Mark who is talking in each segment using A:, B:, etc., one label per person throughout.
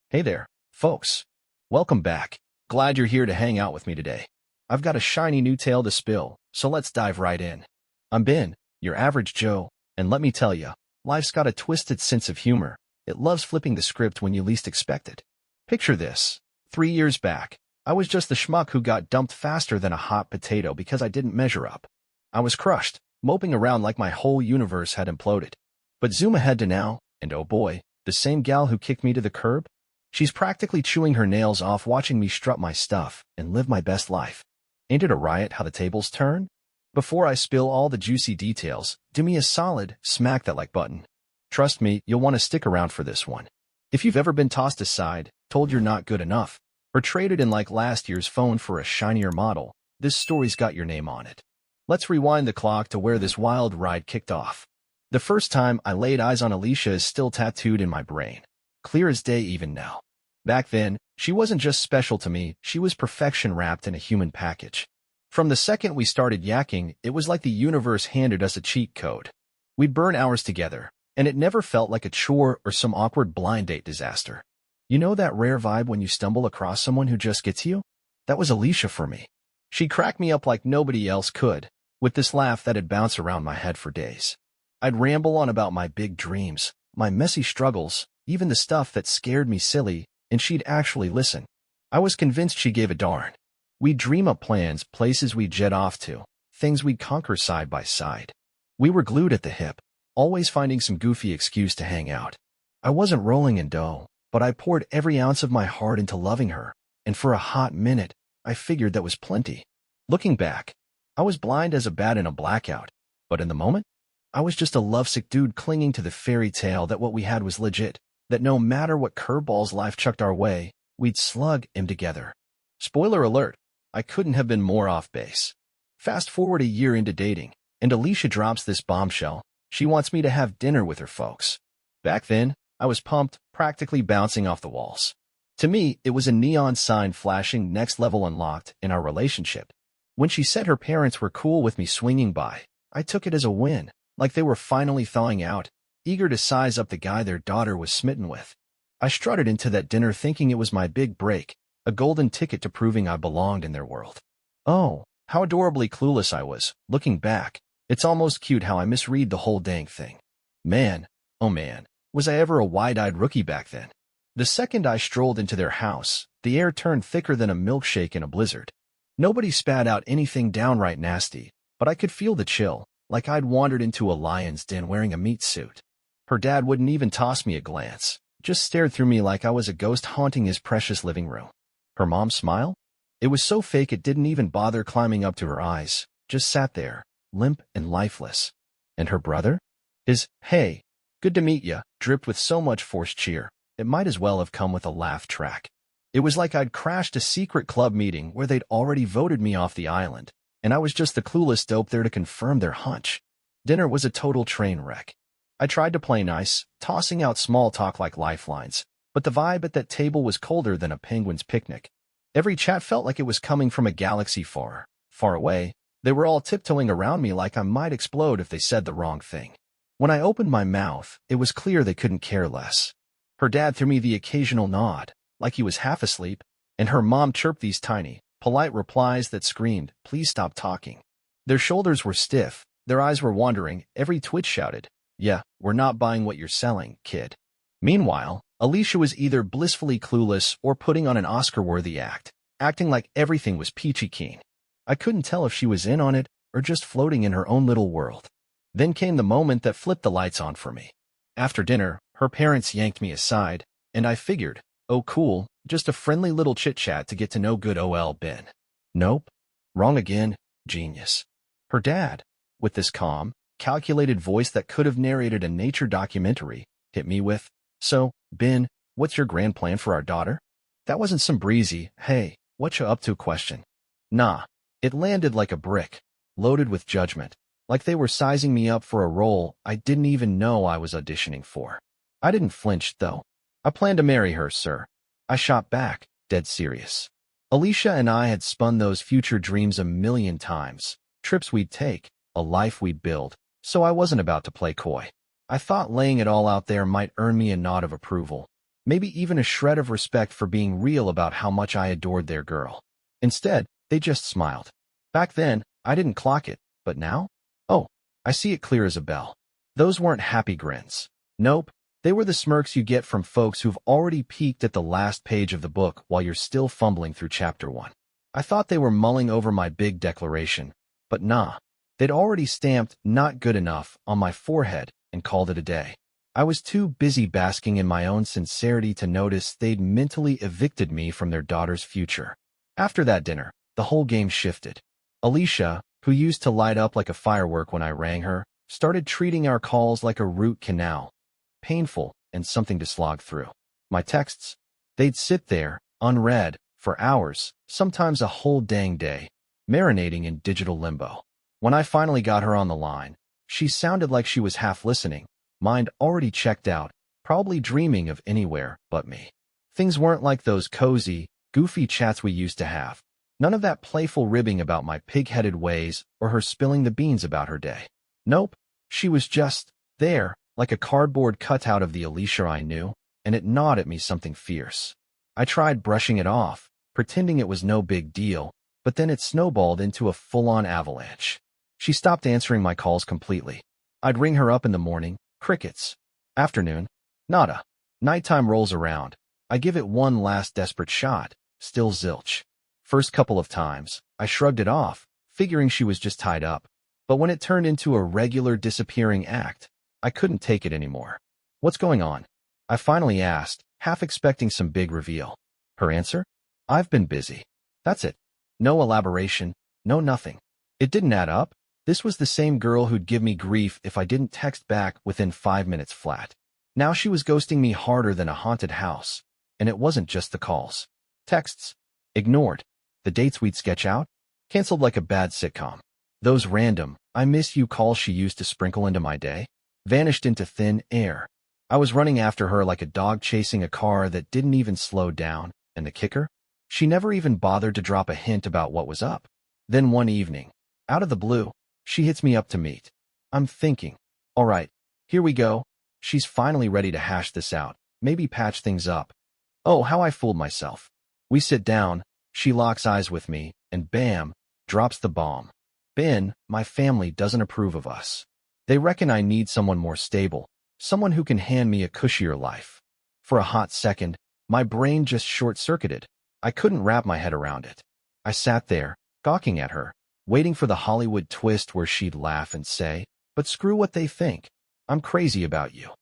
A: Hey there, folks. Welcome back. Glad you're here to hang out with me today. I've got a shiny new tale to spill, so let's dive right in. I'm Ben, your average Joe, and let me tell ya, life's got a twisted sense of humor. It loves flipping the script when you least expect it. Picture this. 3 years back, I was just the schmuck who got dumped faster than a hot potato because I didn't measure up. I was crushed, moping around like my whole universe had imploded. But zoom ahead to now, and oh boy, the same gal who kicked me to the curb? She's practically chewing her nails off watching me strut my stuff and live my best life. Ain't it a riot how the tables turn? Before I spill all the juicy details, do me a solid, smack that like button. Trust me, you'll want to stick around for this one. If you've ever been tossed aside, told you're not good enough, or traded in like last year's phone for a shinier model, this story's got your name on it. Let's rewind the clock to where this wild ride kicked off. The first time I laid eyes on Alicia is still tattooed in my brain. Clear as day even now. Back then, she wasn't just special to me, she was perfection wrapped in a human package. From the second we started yakking, it was like the universe handed us a cheat code. We'd burn hours together, and it never felt like a chore or some awkward blind date disaster. You know that rare vibe when you stumble across someone who just gets you? That was Alicia for me. She cracked me up like nobody else could, with this laugh that'd bounce around my head for days. I'd ramble on about my big dreams, my messy struggles, even the stuff that scared me silly, and she'd actually listen. I was convinced she gave a darn. We'd dream up plans, places we'd jet off to, things we'd conquer side by side. We were glued at the hip, always finding some goofy excuse to hang out. I wasn't rolling in dough, but I poured every ounce of my heart into loving her, and for a hot minute, I figured that was plenty. Looking back, I was blind as a bat in a blackout, but in the moment, I was just a lovesick dude clinging to the fairy tale that what we had was legit, that no matter what curveballs life chucked our way, we'd slug 'em together. Spoiler alert, I couldn't have been more off base. Fast forward a year into dating, and Alicia drops this bombshell. She wants me to have dinner with her folks. Back then, I was pumped, practically bouncing off the walls. To me, it was a neon sign flashing next level unlocked in our relationship. When she said her parents were cool with me swinging by, I took it as a win. Like they were finally thawing out, eager to size up the guy their daughter was smitten with. I strutted into that dinner thinking it was my big break, a golden ticket to proving I belonged in their world. Oh, how adorably clueless I was. Looking back, it's almost cute how I misread the whole dang thing. Man, oh man, was I ever a wide-eyed rookie back then. The second I strolled into their house, the air turned thicker than a milkshake in a blizzard. Nobody spat out anything downright nasty, but I could feel the chill, like I'd wandered into a lion's den wearing a meat suit. Her dad wouldn't even toss me a glance, just stared through me like I was a ghost haunting his precious living room. Her mom's smile? It was so fake it didn't even bother climbing up to her eyes, just sat there, limp and lifeless. And her brother? His, "Hey, good to meet ya," dripped with so much forced cheer, it might as well have come with a laugh track. It was like I'd crashed a secret club meeting where they'd already voted me off the island, and I was just the clueless dope there to confirm their hunch. Dinner was a total train wreck. I tried to play nice, tossing out small talk like lifelines, but the vibe at that table was colder than a penguin's picnic. Every chat felt like it was coming from a galaxy far, far away. They were all tiptoeing around me like I might explode if they said the wrong thing. When I opened my mouth, it was clear they couldn't care less. Her dad threw me the occasional nod, like he was half asleep, and her mom chirped these tiny, polite replies that screamed, "Please stop talking." Their shoulders were stiff, their eyes were wandering, every twitch shouted, "Yeah, we're not buying what you're selling, kid." Meanwhile, Alicia was either blissfully clueless or putting on an Oscar-worthy act, acting like everything was peachy keen. I couldn't tell if she was in on it or just floating in her own little world. Then came the moment that flipped the lights on for me. After dinner, her parents yanked me aside, and I figured, oh cool, just a friendly little chit-chat to get to know good ol' Ben. Nope. Wrong again. Genius. Her dad, with this calm, calculated voice that could have narrated a nature documentary, hit me with, "So, Ben, what's your grand plan for our daughter?" That wasn't some breezy, "Hey, what you up to" question. Nah, it landed like a brick, loaded with judgment, like they were sizing me up for a role I didn't even know I was auditioning for. I didn't flinch, though. "I plan to marry her, sir," I shot back, dead serious. Alicia and I had spun those future dreams a million times, trips we'd take, a life we'd build, so I wasn't about to play coy. I thought laying it all out there might earn me a nod of approval. maybe even a shred of respect for being real about how much I adored their girl. Instead, they just smiled. Back then, I didn't clock it, but now? Oh, I see it clear as a bell. Those weren't happy grins. Nope, they were the smirks you get from folks who've already peeked at the last page of the book while you're still fumbling through chapter 1. I thought they were mulling over my big declaration, but nah. They'd already stamped "not good enough" on my forehead and called it a day. I was too busy basking in my own sincerity to notice they'd mentally evicted me from their daughter's future. After that dinner, the whole game shifted. Alicia, who used to light up like a firework when I rang her, started treating our calls like a root canal. Painful and something to slog through. My texts, they'd sit there, unread, for hours, sometimes a whole dang day, marinating in digital limbo. When I finally got her on the line, she sounded like she was half listening, mind already checked out, probably dreaming of anywhere but me. Things weren't like those cozy, goofy chats we used to have. None of that playful ribbing about my pig-headed ways or her spilling the beans about her day. Nope, she was just there, like a cardboard cutout of the Alicia I knew, and it gnawed at me something fierce. I tried brushing it off, pretending it was no big deal, but then it snowballed into a full-on avalanche. She stopped answering my calls completely. I'd ring her up in the morning, crickets. Afternoon, nada. Nighttime rolls around. I give it one last desperate shot, still zilch. First couple of times, I shrugged it off, figuring she was just tied up. But when it turned into a regular disappearing act, I couldn't take it anymore. What's going on? I finally asked, half expecting some big reveal. Her answer? I've been busy. That's it. No elaboration, no nothing. It didn't add up. This was the same girl who'd give me grief if I didn't text back within 5 minutes flat. Now she was ghosting me harder than a haunted house. And it wasn't just the calls. Texts. Ignored. The dates we'd sketch out. Canceled like a bad sitcom. Those random, "I miss you" calls she used to sprinkle into my day. Vanished into thin air. I was running after her like a dog chasing a car that didn't even slow down. And the kicker? She never even bothered to drop a hint about what was up. Then one evening, out of the blue, she hits me up to meet. I'm thinking, all right, here we go. She's finally ready to hash this out, maybe patch things up. Oh, how I fooled myself. We sit down, she locks eyes with me, and bam, drops the bomb. Ben, my family doesn't approve of us. They reckon I need someone more stable, someone who can hand me a cushier life. For a hot second, my brain just short-circuited. I couldn't wrap my head around it. I sat there, gawking at her, waiting for the Hollywood twist where she'd laugh and say, "But screw what they think. I'm crazy about you."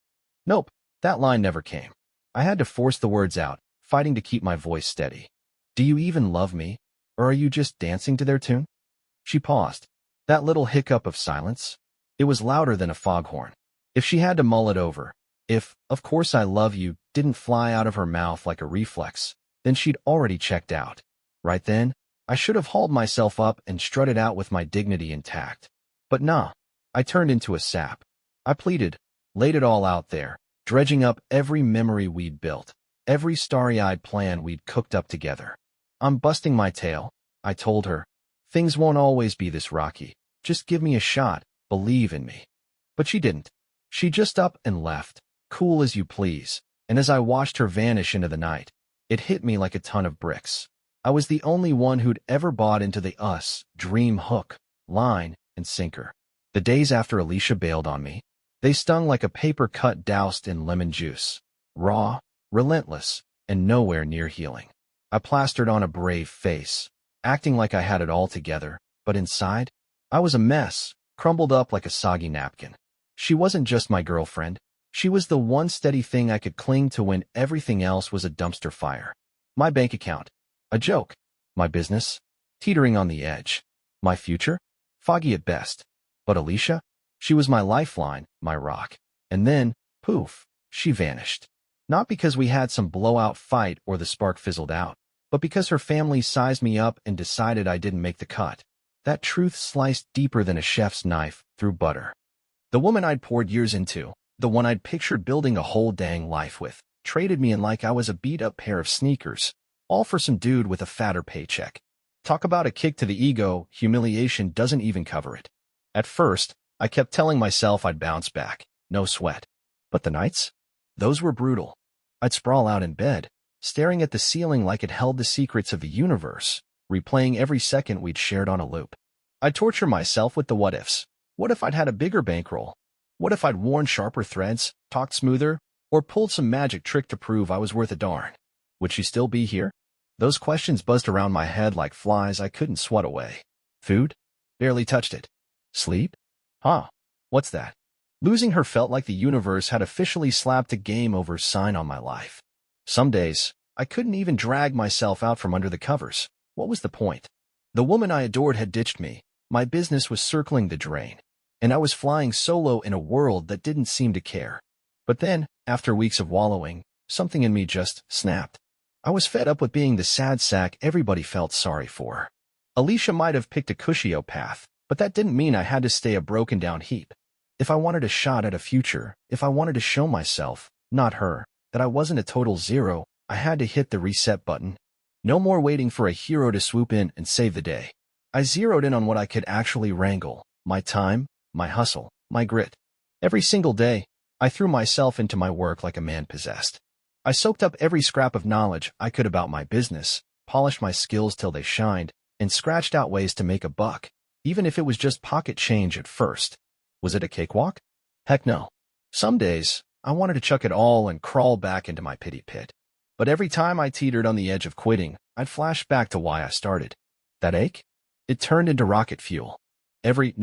A: Nope, that line never came. I had to force the words out, fighting to keep my voice steady. "Do you even love me? Or are you just dancing to their tune?" She paused. That little hiccup of silence, it was louder than a foghorn. If she had to mull it over, if "of course I love you" didn't fly out of her mouth like a reflex, then she'd already checked out. Right then, I should have hauled myself up and strutted out with my dignity intact. But nah, I turned into a sap. I pleaded, laid it all out there, dredging up every memory we'd built, every starry-eyed plan we'd cooked up together. "I'm busting my tail," I told her. "Things won't always be this rocky. Just give me a shot, believe in me." But she didn't. She just up and left, cool as you please, and as I watched her vanish into the night, it hit me like a ton of bricks. I was the only one who'd ever bought into the us dream hook, line, and sinker. The days after Alicia bailed on me, they stung like a paper cut doused in lemon juice. Raw, relentless, and nowhere near healing. I plastered on a brave face, acting like I had it all together, but inside, I was a mess, crumbled up like a soggy napkin. She wasn't just my girlfriend. She was the one steady thing I could cling to when everything else was a dumpster fire. My bank account, a joke. My business, teetering on the edge. My future, foggy at best. But Alicia, she was my lifeline, my rock. And then, poof, she vanished. Not because we had some blowout fight or the spark fizzled out, but because her family sized me up and decided I didn't make the cut. That truth sliced deeper than a chef's knife through butter. The woman I'd poured years into, the one I'd pictured building a whole dang life with, traded me in like I was a beat-up pair of sneakers, all for some dude with a fatter paycheck. Talk about a kick to the ego, humiliation doesn't even cover it. At first, I kept telling myself I'd bounce back, no sweat. But the nights? Those were brutal. I'd sprawl out in bed, staring at the ceiling like it held the secrets of the universe, replaying every second we'd shared on a loop. I'd torture myself with the what-ifs. What if I'd had a bigger bankroll? What if I'd worn sharper threads, talked smoother, or pulled some magic trick to prove I was worth a darn? Would she still be here? Those questions buzzed around my head like flies I couldn't swat away. Food? Barely touched it. Sleep? Huh. What's that? Losing her felt like the universe had officially slapped a game over sign on my life. Some days, I couldn't even drag myself out from under the covers. What was the point? The woman I adored had ditched me, my business was circling the drain, and I was flying solo in a world that didn't seem to care. But then, after weeks of wallowing, something in me just snapped. I was fed up with being the sad sack everybody felt sorry for. Alicia might have picked a cushier path, but that didn't mean I had to stay a broken-down heap. If I wanted a shot at a future, if I wanted to show myself, not her, that I wasn't a total zero, I had to hit the reset button. No more waiting for a hero to swoop in and save the day. I zeroed in on what I could actually wrangle: my time, my hustle, my grit. Every single day, I threw myself into my work like a man possessed. I soaked up every scrap of knowledge I could about my business, polished my skills till they shined, and scratched out ways to make a buck, even if it was just pocket change at first. Was it a cakewalk? Heck no. Some days, I wanted to chuck it all and crawl back into my pity pit. But every time I teetered on the edge of quitting, I'd flash back to why I started. That ache? It turned into rocket fuel. Every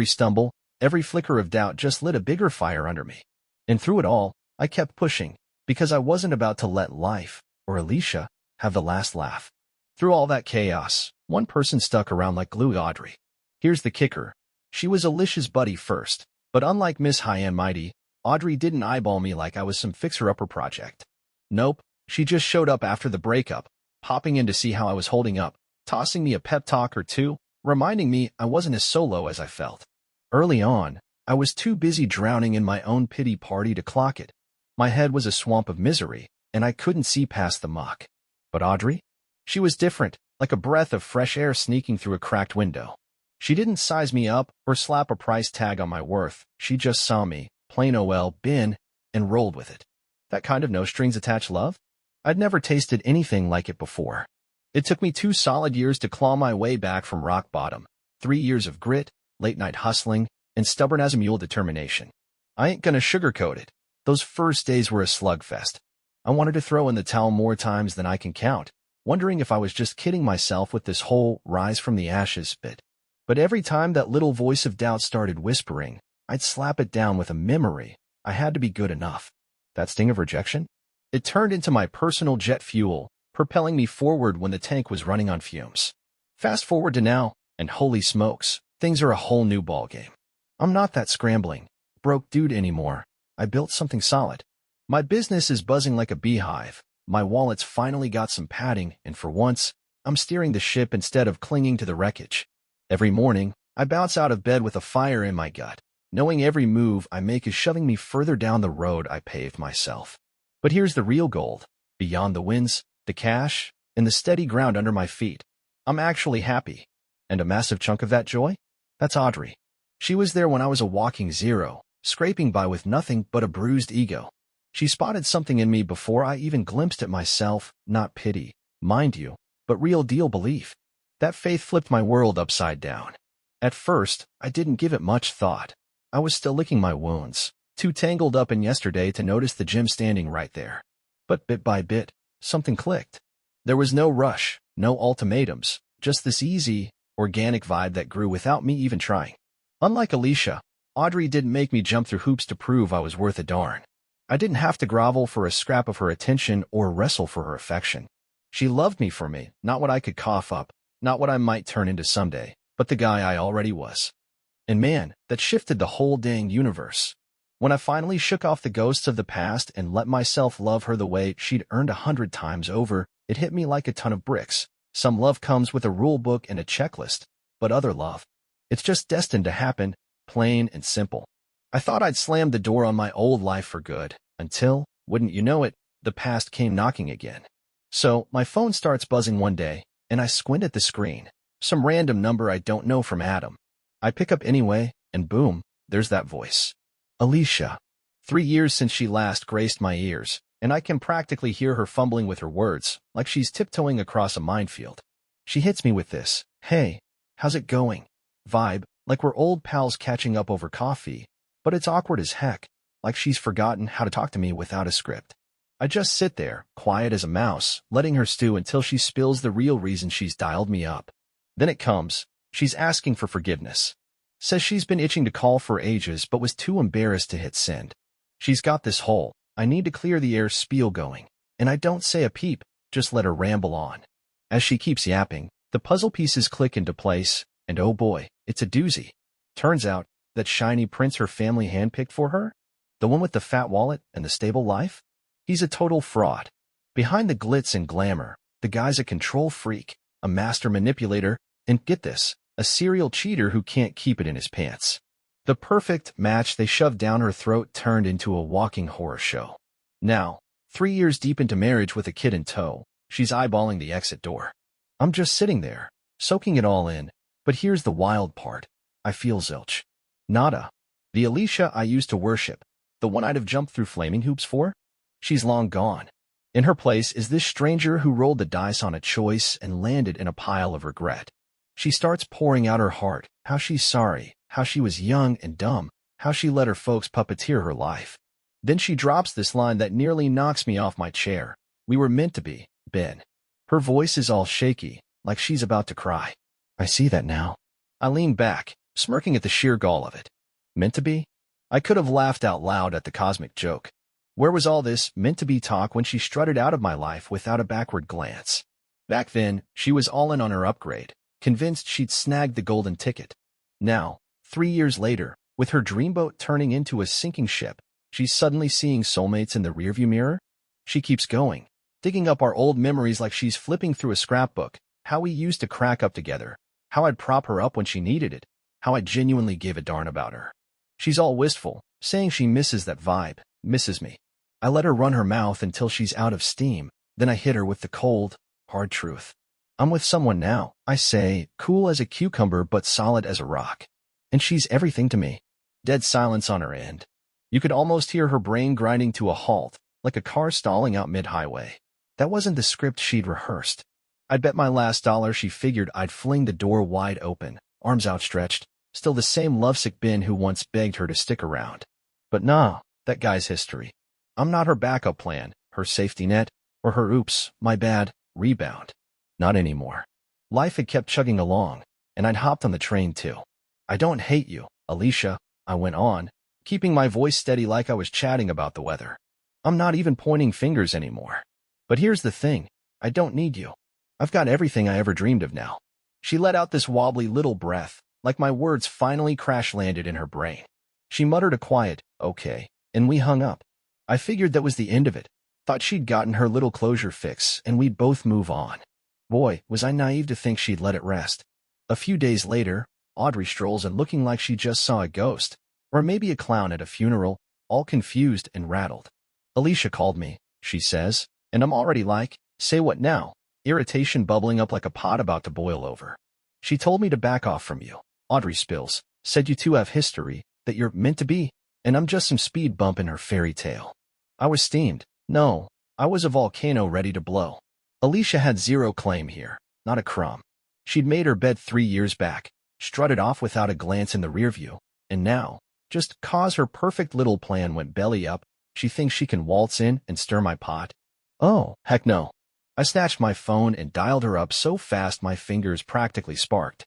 A: stumble, every flicker of doubt just lit a bigger fire under me. And through it all, I kept pushing, because I wasn't about to let life, or Alicia, have the last laugh. Through all that chaos, one person stuck around like glue: Audrey. Here's the kicker. She was Alicia's buddy first, but unlike Miss High and Mighty, Audrey didn't eyeball me like I was some fixer-upper project. Nope, she just showed up after the breakup, popping in to see how I was holding up, tossing me a pep talk or two, reminding me I wasn't as solo as I felt. Early on, I was too busy drowning in my own pity party to clock it. My head was a swamp of misery, and I couldn't see past the muck. But Audrey? She was different, like a breath of fresh air sneaking through a cracked window. She didn't size me up or slap a price tag on my worth. She just saw me, plain ol' bin, and rolled with it. That kind of no-strings-attached love? I'd never tasted anything like it before. It took me 2 solid years to claw my way back from rock bottom. 3 years of grit, late-night hustling, and stubborn-as-a-mule determination. I ain't gonna sugarcoat it. Those first days were a slugfest. I wanted to throw in the towel more times than I can count, wondering if I was just kidding myself with this whole rise from the ashes bit. But every time that little voice of doubt started whispering, I'd slap it down with a memory. I had to be good enough. That sting of rejection? It turned into my personal jet fuel, propelling me forward when the tank was running on fumes. Fast forward to now, and holy smokes, things are a whole new ballgame. I'm not that scrambling, broke dude anymore. I built something solid. My business is buzzing like a beehive. My wallet's finally got some padding, and for once, I'm steering the ship instead of clinging to the wreckage. Every morning, I bounce out of bed with a fire in my gut, knowing every move I make is shoving me further down the road I paved myself. But here's the real gold. Beyond the wins, the cash, and the steady ground under my feet, I'm actually happy. And a massive chunk of that joy? That's Audrey. She was there when I was a walking zero, scraping by with nothing but a bruised ego. She spotted something in me before I even glimpsed at myself, not pity, mind you, but real deal belief. That faith flipped my world upside down. At first, I didn't give it much thought. I was still licking my wounds, too tangled up in yesterday to notice the gym standing right there. But bit by bit, something clicked. There was no rush, no ultimatums, just this easy, organic vibe that grew without me even trying. Unlike Alicia, Audrey didn't make me jump through hoops to prove I was worth a darn. I didn't have to grovel for a scrap of her attention or wrestle for her affection. She loved me for me, not what I could cough up, not what I might turn into someday, but the guy I already was. And man, that shifted the whole dang universe. When I finally shook off the ghosts of the past and let myself love her the way she'd earned 100 times over, it hit me like a ton of bricks. Some love comes with a rule book and a checklist, but other love, it's just destined to happen, plain and simple. I thought I'd slammed the door on my old life for good, until, wouldn't you know it, the past came knocking again. So, my phone starts buzzing one day, and I squint at the screen. Some random number I don't know from Adam. I pick up anyway, and boom, there's that voice. Alicia. 3 years since she last graced my ears, and I can practically hear her fumbling with her words, like she's tiptoeing across a minefield. She hits me with this, "Hey, how's it going?" vibe, like we're old pals catching up over coffee, but it's awkward as heck, like she's forgotten how to talk to me without a script. I just sit there, quiet as a mouse, letting her stew until she spills the real reason she's dialed me up. Then it comes. She's asking for forgiveness. Says she's been itching to call for ages but was too embarrassed to hit send. She's got this whole, "I need to clear the air" spiel going, and I don't say a peep, just let her ramble on. As she keeps yapping, the puzzle pieces click into place, and oh boy, it's a doozy. Turns out, that shiny prince her family handpicked for her? The one with the fat wallet and the stable life? He's a total fraud. Behind the glitz and glamour, the guy's a control freak, a master manipulator, and get this, a serial cheater who can't keep it in his pants. The perfect match they shoved down her throat turned into a walking horror show. Now, 3 years deep into marriage with a kid in tow, she's eyeballing the exit door. I'm just sitting there, soaking it all in, but here's the wild part. I feel zilch. Nada. The Alicia I used to worship, the one I'd have jumped through flaming hoops for? She's long gone. In her place is this stranger who rolled the dice on a choice and landed in a pile of regret. She starts pouring out her heart, how she's sorry, how she was young and dumb, how she let her folks puppeteer her life. Then she drops this line that nearly knocks me off my chair. "We were meant to be, Ben." Her voice is all shaky, like she's about to cry. I see that now. I lean back, smirking at the sheer gall of it. Meant to be? I could have laughed out loud at the cosmic joke. Where was all this meant-to-be talk when she strutted out of my life without a backward glance? Back then, she was all in on her upgrade, convinced she'd snagged the golden ticket. Now, 3 years later, with her dreamboat turning into a sinking ship, she's suddenly seeing soulmates in the rearview mirror? She keeps going, digging up our old memories like she's flipping through a scrapbook, how we used to crack up together, how I'd prop her up when she needed it, how I genuinely gave a darn about her. She's all wistful, saying she misses that vibe, misses me. I let her run her mouth until she's out of steam, then I hit her with the cold, hard truth. I'm with someone now, I say, cool as a cucumber but solid as a rock. And she's everything to me. Dead silence on her end. You could almost hear her brain grinding to a halt, like a car stalling out mid-highway. That wasn't the script she'd rehearsed. I'd bet my last dollar she figured I'd fling the door wide open, arms outstretched, still the same lovesick Ben who once begged her to stick around. But nah, that guy's history. I'm not her backup plan, her safety net, or her oops, my bad, rebound. Not anymore. Life had kept chugging along, and I'd hopped on the train too. I don't hate you, Alicia, I went on, keeping my voice steady like I was chatting about the weather. I'm not even pointing fingers anymore. But here's the thing, I don't need you. I've got everything I ever dreamed of now. She let out this wobbly little breath, like my words finally crash-landed in her brain. She muttered a quiet, "Okay," and we hung up. I figured that was the end of it, thought she'd gotten her little closure fix and we'd both move on. Boy, was I naive to think she'd let it rest. A few days later, Audrey strolls in looking like she just saw a ghost, or maybe a clown at a funeral, all confused and rattled. Alicia called me, she says, and I'm already like, say what now? Irritation bubbling up like a pot about to boil over. She told me to back off from you. Audrey spills, said you two have history, that you're meant to be, and I'm just some speed bump in her fairy tale. I was steamed. No, I was a volcano ready to blow. Alicia had zero claim here, not a crumb. She'd made her bed 3 years back, strutted off without a glance in the rearview, and now, just 'cause her perfect little plan went belly up, she thinks she can waltz in and stir my pot. Oh, heck no. I snatched my phone and dialed her up so fast my fingers practically sparked.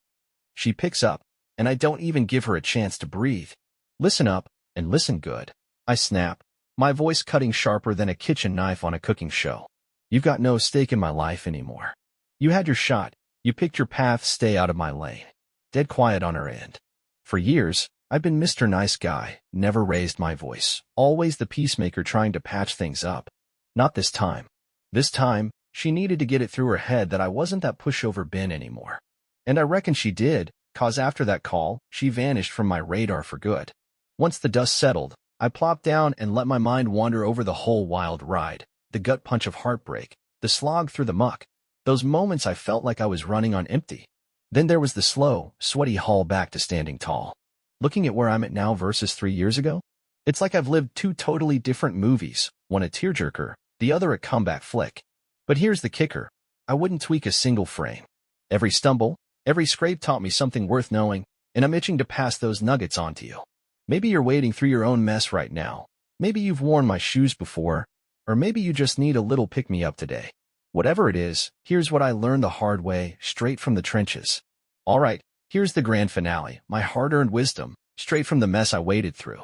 A: She picks up, and I don't even give her a chance to breathe. Listen up, and listen good. I snap, my voice cutting sharper than a kitchen knife on a cooking show. You've got no stake in my life anymore. You had your shot, you picked your path, stay out of my lane. Dead quiet on her end. For years, I've been Mr. Nice Guy, never raised my voice, always the peacemaker trying to patch things up. Not this time. This time, she needed to get it through her head that I wasn't that pushover Ben anymore. And I reckon she did, 'cause after that call, she vanished from my radar for good. Once the dust settled, I plopped down and let my mind wander over the whole wild ride, the gut punch of heartbreak, the slog through the muck, those moments I felt like I was running on empty. Then there was the slow, sweaty haul back to standing tall. Looking at where I'm at now versus 3 years ago, it's like I've lived two totally different movies, one a tearjerker, the other a comeback flick. But here's the kicker. I wouldn't tweak a single frame. Every stumble, every scrape taught me something worth knowing, and I'm itching to pass those nuggets on to you. Maybe you're wading through your own mess right now. Maybe you've worn my shoes before, or maybe you just need a little pick-me-up today. Whatever it is, here's what I learned the hard way, straight from the trenches. All right, here's the grand finale, my hard-earned wisdom, straight from the mess I waded through.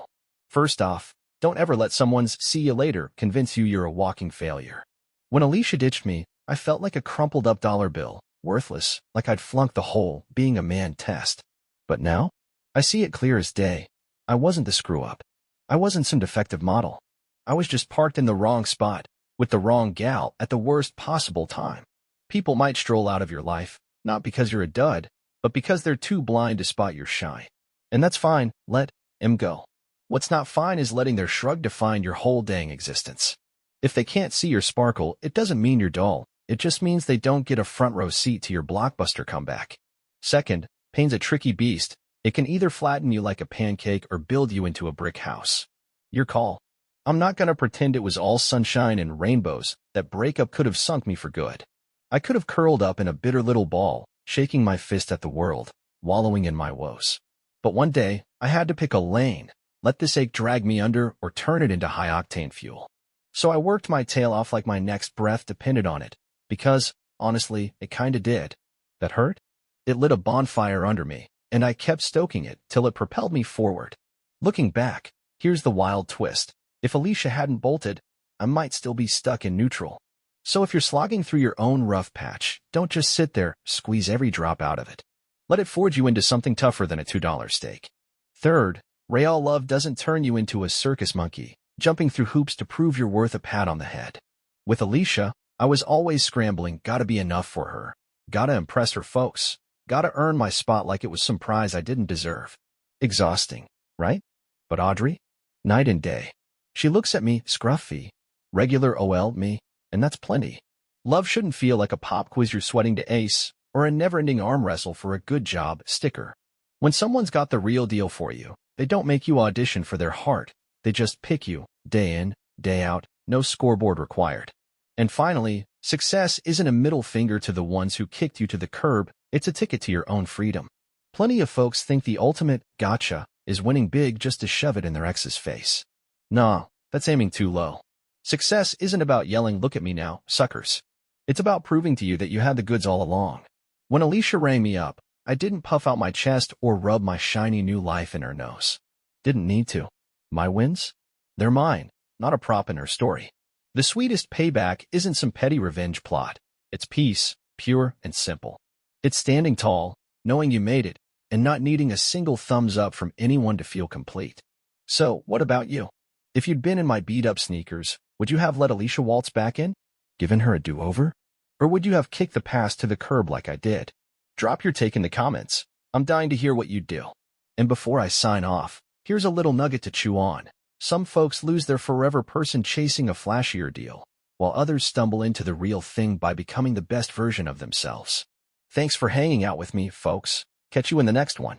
A: First off, don't ever let someone's "see you later" convince you you're a walking failure. When Alicia ditched me, I felt like a crumpled-up dollar bill, worthless, like I'd flunked the whole being a man test. But now, I see it clear as day. I wasn't the screw-up. I wasn't some defective model. I was just parked in the wrong spot, with the wrong gal at the worst possible time. People might stroll out of your life, not because you're a dud, but because they're too blind to spot your shine. And that's fine, let 'em go. What's not fine is letting their shrug define your whole dang existence. If they can't see your sparkle, it doesn't mean you're dull. It just means they don't get a front-row seat to your blockbuster comeback. Second, pain's a tricky beast. It can either flatten you like a pancake or build you into a brick house. Your call. I'm not gonna pretend it was all sunshine and rainbows. That breakup could have sunk me for good. I could have curled up in a bitter little ball, shaking my fist at the world, wallowing in my woes. But one day, I had to pick a lane. Let this ache drag me under or turn it into high-octane fuel. So I worked my tail off like my next breath depended on it, because, honestly, it kinda did. That hurt? It lit a bonfire under me, and I kept stoking it till it propelled me forward. Looking back, here's the wild twist. If Alicia hadn't bolted, I might still be stuck in neutral. So if you're slogging through your own rough patch, don't just sit there, squeeze every drop out of it. Let it forge you into something tougher than a $2 steak. Third, real love doesn't turn you into a circus monkey, jumping through hoops to prove you're worth a pat on the head. With Alicia, I was always scrambling, gotta be enough for her, gotta impress her folks, gotta earn my spot like it was some prize I didn't deserve. Exhausting, right? But Audrey? Night and day. She looks at me, scruffy, regular OL me, and that's plenty. Love shouldn't feel like a pop quiz you're sweating to ace, or a never-ending arm wrestle for a good job sticker. When someone's got the real deal for you, they don't make you audition for their heart. They just pick you, day in, day out, no scoreboard required. And finally, success isn't a middle finger to the ones who kicked you to the curb, it's a ticket to your own freedom. Plenty of folks think the ultimate gotcha is winning big just to shove it in their ex's face. Nah, that's aiming too low. Success isn't about yelling, "Look at me now, suckers." It's about proving to you that you had the goods all along. When Alicia rang me up, I didn't puff out my chest or rub my shiny new life in her nose. Didn't need to. My wins? They're mine, not a prop in her story. The sweetest payback isn't some petty revenge plot. It's peace, pure and simple. It's standing tall, knowing you made it, and not needing a single thumbs up from anyone to feel complete. So, what about you? If you'd been in my beat-up sneakers, would you have let Alicia waltz back in? Given her a do-over? Or would you have kicked the past to the curb like I did? Drop your take in the comments. I'm dying to hear what you'd do. And before I sign off, here's a little nugget to chew on. Some folks lose their forever person chasing a flashier deal, while others stumble into the real thing by becoming the best version of themselves. Thanks for hanging out with me, folks. Catch you in the next one.